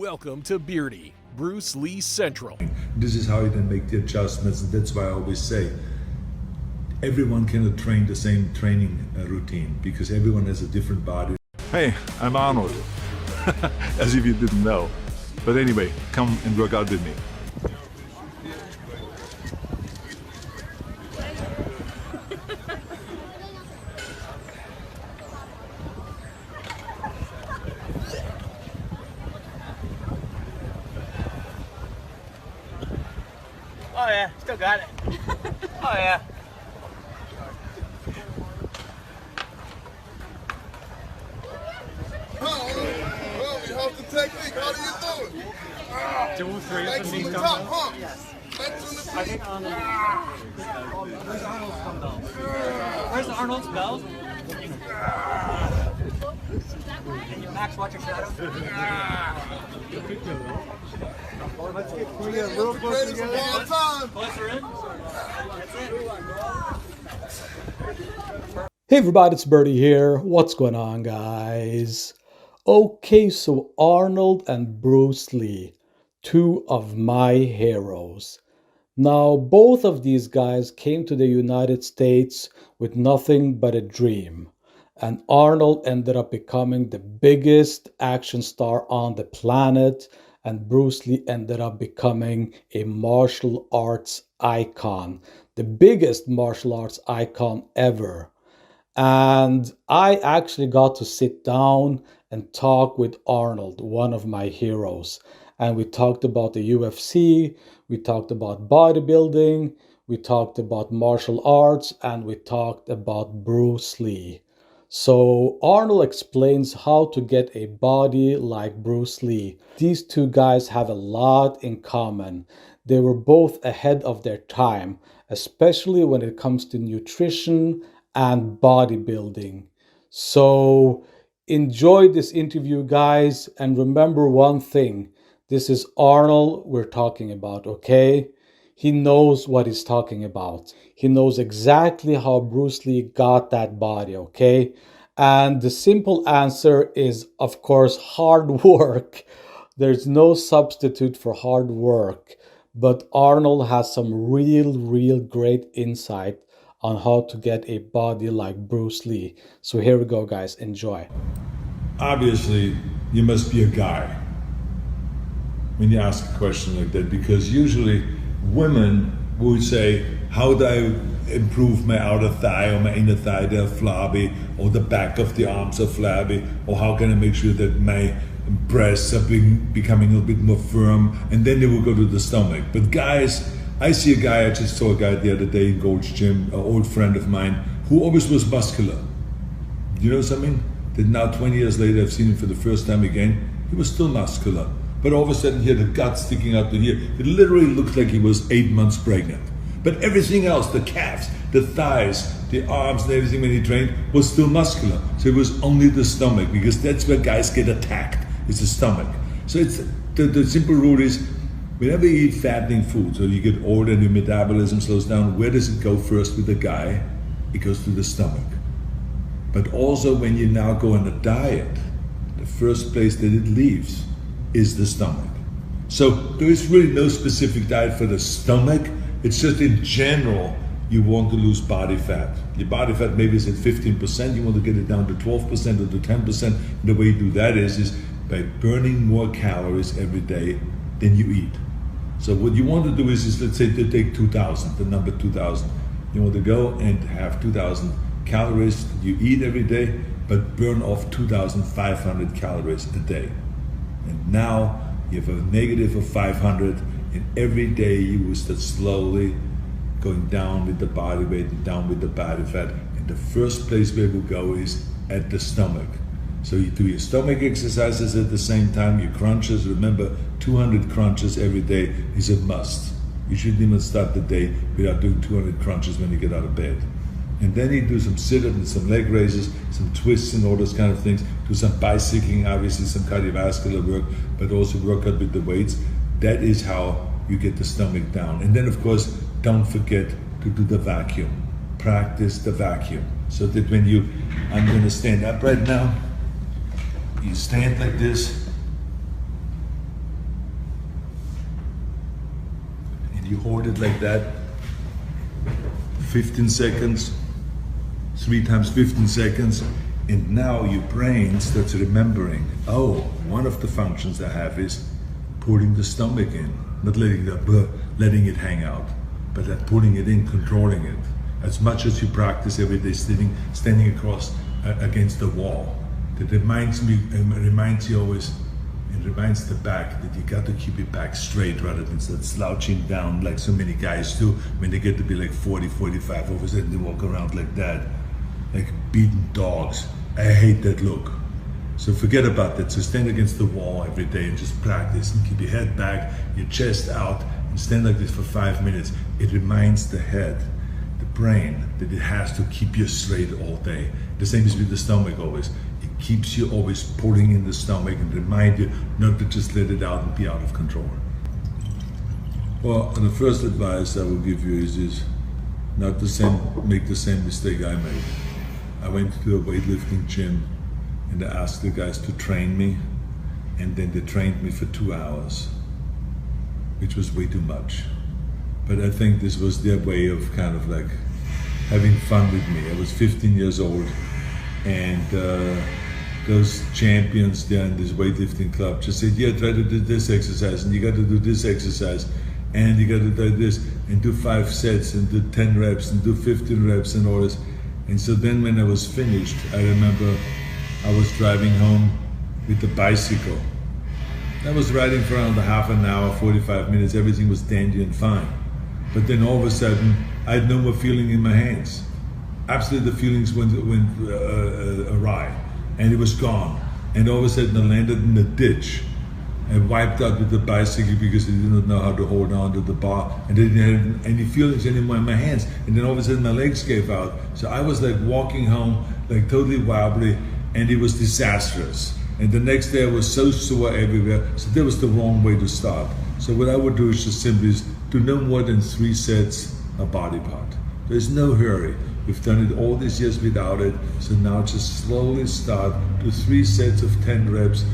Welcome to Beardy, Bruce Lee Central. This is how you then make the adjustments, and that's why I always say everyone cannot train the same training routine because everyone has a different body. Hey, I'm Arnold. As if you didn't know. But anyway, come and work out with me. Oh yeah, still got it. Oh yeah. How's the technique? How do you do it? 2, 3 Legs for on me the dumbbell. top, huh? Yes. Legs on the feet. I think Arnold. Where's Arnold's dumbbell? Where's Arnold's bell? Can you max watch your shadow? Let's get a little closer together. Closer in. That's it. Hey everybody, it's Birdie here. What's going on, guys? Okay, so Arnold and Bruce Lee, two of my heroes. Now, both of these guys came to the United States with nothing but a dream. And Arnold ended up becoming the biggest action star on the planet. And Bruce Lee ended up becoming a martial arts icon, the biggest martial arts icon ever. And I actually got to sit down and talk with Arnold, one of my heroes. And we talked about the UFC, we talked about bodybuilding, we talked about martial arts, and we talked about Bruce Lee. So Arnold explains how to get a body like Bruce Lee. These two guys have a lot in common. They were both ahead of their time, especially when it comes to nutrition and bodybuilding. So enjoy this interview, guys, and remember one thing. This is Arnold we're talking about, okay? He knows what he's talking about. He knows exactly how Bruce Lee got that body, okay? And the simple answer is, of course, hard work. There's no substitute for hard work. But Arnold has some real great insight on how to get a body like Bruce Lee. So here we go, guys. Enjoy. Obviously, you must be a guy when you ask a question like that, because usually women would say, how do I improve my outer thigh or my inner thigh? They're flabby, or the back of the arms are flabby, or how can I make sure that my breasts are becoming a little bit more firm? And then they will go to the stomach. But guys, I see a guy, I just saw a guy the other day in Gold's Gym, an old friend of mine, who always was muscular. You know something? That now 20 years later, I've seen him for the first time again, he was still muscular. But all of a sudden he had the gut sticking out to here. It literally looked like he was 8 months pregnant. But everything else, the calves, the thighs, the arms and everything when he trained was still muscular. So it was only the stomach, because that's where guys get attacked, it's the stomach. So it's the simple rule is, whenever you eat fattening foods or you get older and your metabolism slows down, where does it go first with the guy? It goes to the stomach. But also when you now go on a diet, the first place that it leaves is the stomach. So there is really no specific diet for the stomach. It's just in general, you want to lose body fat. Your body fat maybe is at 15%, you want to get it down to 12% or to 10%. And the way you do that is by burning more calories every day than you eat. So what you want to do is let's say to take 2,000, the number 2,000. You want to go and have 2,000 calories you eat every day, but burn off 2,500 calories a day. And now you have a negative of 500, and every day you will start slowly going down with the body weight and down with the body fat. And the first place where we go is at the stomach. So you do your stomach exercises at the same time, your crunches. Remember, 200 crunches every day is a must. You shouldn't even start the day without doing 200 crunches when you get out of bed. And then you do some sit-ups and some leg raises, some twists and all those kind of things. Do some bicycling, obviously some cardiovascular work, but also work out with the weights. That is how you get the stomach down. And then of course, don't forget to do the vacuum. Practice the vacuum. So that when I'm gonna stand up right now, you stand like this, You hold it like that, 15 seconds, 3 times 15 seconds, and now your brain starts remembering, oh, one of the functions I have is pulling the stomach in, not letting it hang out, but pulling it in, controlling it. As much as you practice every day standing across against the wall. That reminds you always, it reminds the back that you got to keep your back straight rather than start slouching down like so many guys do when they get to be like 40, 45, all of a sudden they walk around like that, like beaten dogs. I hate that look. So forget about that. So stand against the wall every day and just practice and keep your head back, your chest out, and stand like this for 5 minutes. It reminds the head, the brain, that it has to keep you straight all day. The same is with the stomach always. It keeps you always pulling in the stomach and remind you not to just let it out and be out of control. Well, the first advice I will give you is not to make the same mistake I made. I went to a weightlifting gym and I asked the guys to train me, and then they trained me for 2 hours, which was way too much. But I think this was their way of kind of like having fun with me. I was 15 years old, and those champions there in this weightlifting club just said, yeah, try to do this exercise, and you got to do this exercise, and you got to do this, and do 5 sets, and do 10 reps, and do 15 reps, and all this. And so then when I was finished, I remember I was driving home with the bicycle. I was riding for around half an hour, 45 minutes, everything was dandy and fine. But then all of a sudden, I had no more feeling in my hands. Absolutely, the feelings went awry, and it was gone. And all of a sudden, I landed in a ditch and wiped out with the bicycle because I didn't know how to hold on to the bar, and I didn't have any feelings anymore in my hands. And then all of a sudden, my legs gave out. So I was like walking home, like totally wobbly, and it was disastrous. And the next day, I was so sore everywhere. So that was the wrong way to start. So what I would do is just simply do no more than 3 sets a body part. There's no hurry. We've done it all these years without it, so now just slowly start to 3 sets of 10 reps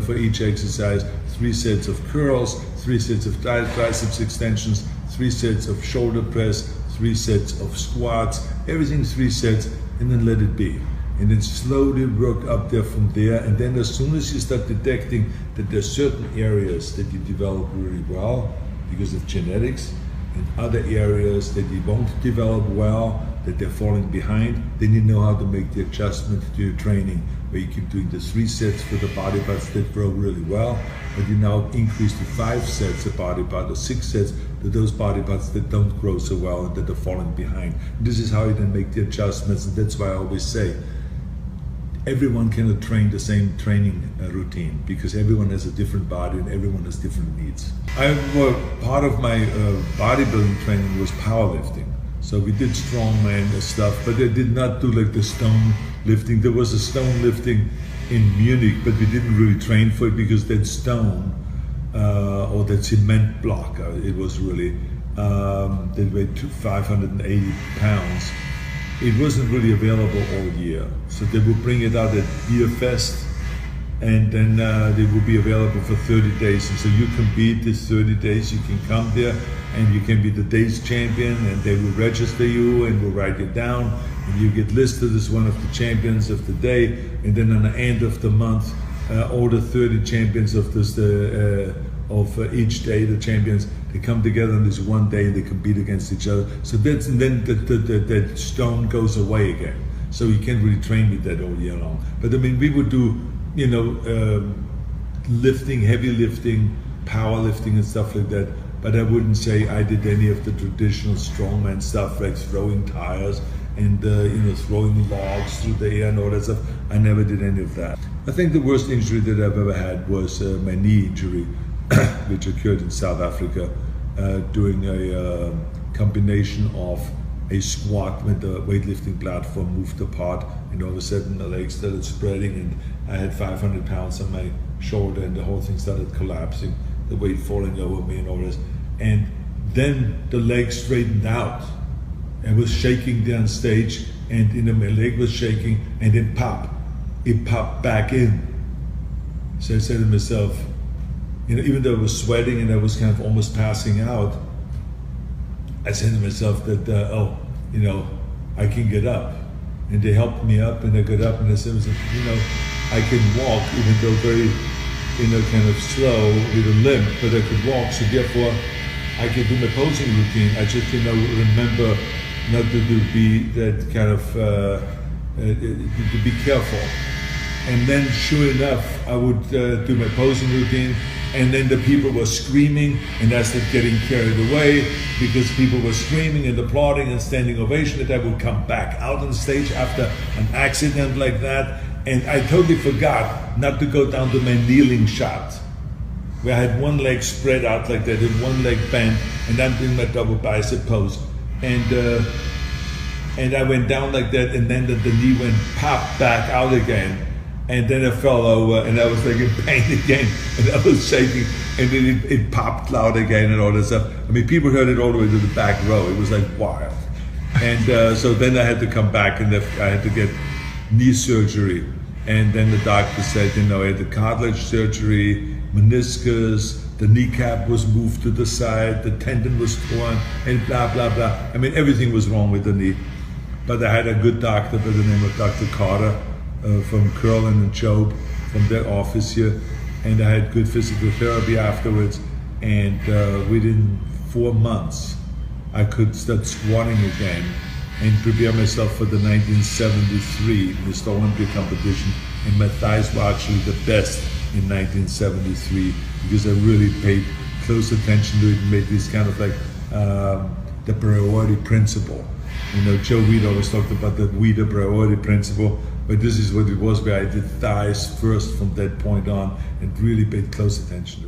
for each exercise, 3 sets of curls, 3 sets of triceps extensions, 3 sets of shoulder press, 3 sets of squats, everything 3 sets, and then let it be. And then slowly work up there from there, and then as soon as you start detecting that there's certain areas that you develop really well because of genetics, and other areas that you won't develop well, that they're falling behind, then you know how to make the adjustment to your training, where you keep doing the 3 sets for the body parts that grow really well, but you now increase to 5 sets of body part, or 6 sets to those body parts that don't grow so well and that are falling behind. This is how you then make the adjustments, and that's why I always say, everyone cannot train the same training routine, because everyone has a different body and everyone has different needs. Part of my bodybuilding training was powerlifting. So we did strongman stuff, but I did not do like the stone lifting. There was a stone lifting in Munich, but we didn't really train for it because that stone or that cement block, it was really, that weighed 580 pounds. It wasn't really available all year. So they would bring it out at Beer Fest, and then they will be available for 30 days. And so you can beat this 30 days, you can come there and you can be the day's champion, and they will register you and will write you down, and you get listed as one of the champions of the day. And then on the end of the month, all the 30 champions of this, each day, the champions, they come together on this one day and they compete against each other. So that's, and then that stone goes away again. So you can't really train with that all year long. But I mean, we would do, you know, lifting, heavy lifting, power lifting and stuff like that. But I wouldn't say I did any of the traditional strongman stuff, like throwing tires and you know, throwing logs through the air and all that stuff. I never did any of that. I think the worst injury that I've ever had was my knee injury, which occurred in South Africa doing a combination of a squat when the weightlifting platform moved apart, and all of a sudden the legs started spreading, and I had 500 pounds on my shoulder, and the whole thing started collapsing, the weight falling over me and all this. And then the leg straightened out. I was shaking there on stage, and you know, my leg was shaking, and then pop, it popped back in. So I said to myself, you know, even though I was sweating and I was kind of almost passing out, I said to myself that, I can get up. And they helped me up, and I got up, and I said, I can walk, even though very, kind of slow, with a limp, but I could walk, so therefore I can do my posing routine. I just, remember not to be that kind of, to be careful. And then, sure enough, I would do my posing routine, and then the people were screaming, and I started getting carried away because people were screaming and applauding and standing ovation, that I would come back out on stage after an accident like that. And I totally forgot not to go down to my kneeling shot, where I had one leg spread out like that and one leg bent, and I'm doing my double bicep pose. And I went down like that, and then the knee went pop back out again. And then I fell over, and I was like in pain again, and I was shaking, and then it popped loud again and all that stuff. I mean, people heard it all the way to the back row. It was like wild. And so then I had to come back, and I had to get knee surgery. And then the doctor said, I had the cartilage surgery, meniscus, the kneecap was moved to the side, the tendon was torn, and blah, blah, blah. I mean, everything was wrong with the knee. But I had a good doctor by the name of Dr. Carter, from 𝘽𝙧𝙪 and 𝘽𝙧𝙪, from their office here, and I had good physical therapy afterwards, and within 4 months I could start squatting again and prepare myself for the 1973 Mr. Olympia competition, and my thighs were actually the best in 1973 because I really paid close attention to it and made this kind of like the priority principle. Joe Weed always talked about the Weeder priority principle, but this is what it was, where I did thighs first from that point on and really paid close attention to it.